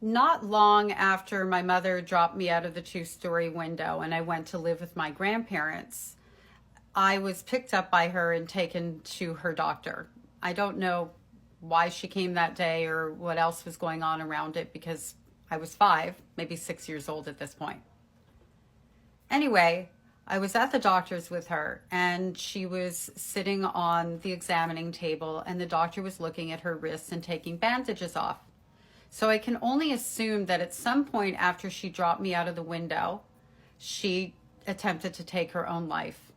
Not long after my mother dropped me out of the two-story window and I went to live with my grandparents, I was picked up by her and taken to her doctor. I don't know why she came that day or what else was going on around it because I was 5, maybe 6 years old at this point. Anyway, I was at the doctor's with her and she was sitting on the examining table and the doctor was looking at her wrists and taking bandages off. So I can only assume that at some point after she dropped me out of the window, she attempted to take her own life.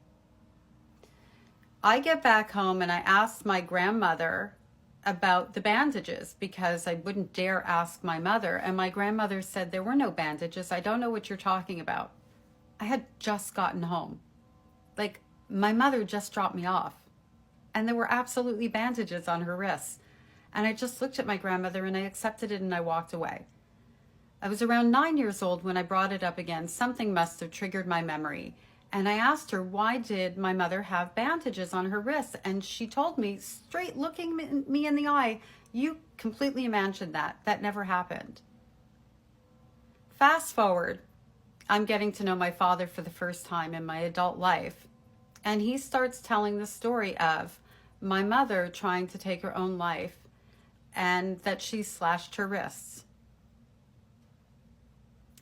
I get back home and I asked my grandmother about the bandages because I wouldn't dare ask my mother. And my grandmother said, there were no bandages. I don't know what you're talking about. I had just gotten home. Like, my mother just dropped me off. And there were absolutely bandages on her wrists. And I just looked at my grandmother and I accepted it and I walked away. I was around 9 years old when I brought it up again. Something must have triggered my memory. And I asked her, why did my mother have bandages on her wrists? And she told me, straight looking me in the eye, you completely imagined that. That never happened. Fast forward, I'm getting to know my father for the first time in my adult life. And he starts telling the story of my mother trying to take her own life and that she slashed her wrists.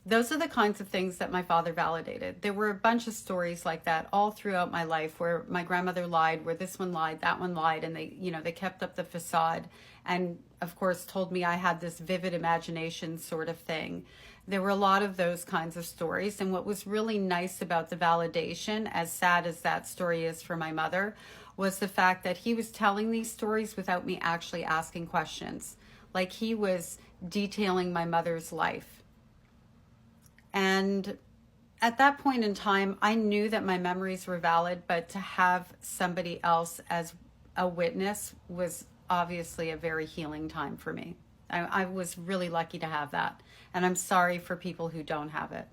Those are the kinds of things that my father validated. There were a bunch of stories like that all throughout my life where my grandmother lied, where this one lied, that one lied, and they kept up the facade and of course told me I had this vivid imagination sort of thing. There were a lot of those kinds of stories, and what was really nice about the validation, as sad as that story is for my mother, was the fact that he was telling these stories without me actually asking questions. Like he was detailing my mother's life. And at that point in time, I knew that my memories were valid, but to have somebody else as a witness was obviously a very healing time for me. I was really lucky to have that. And I'm sorry for people who don't have it.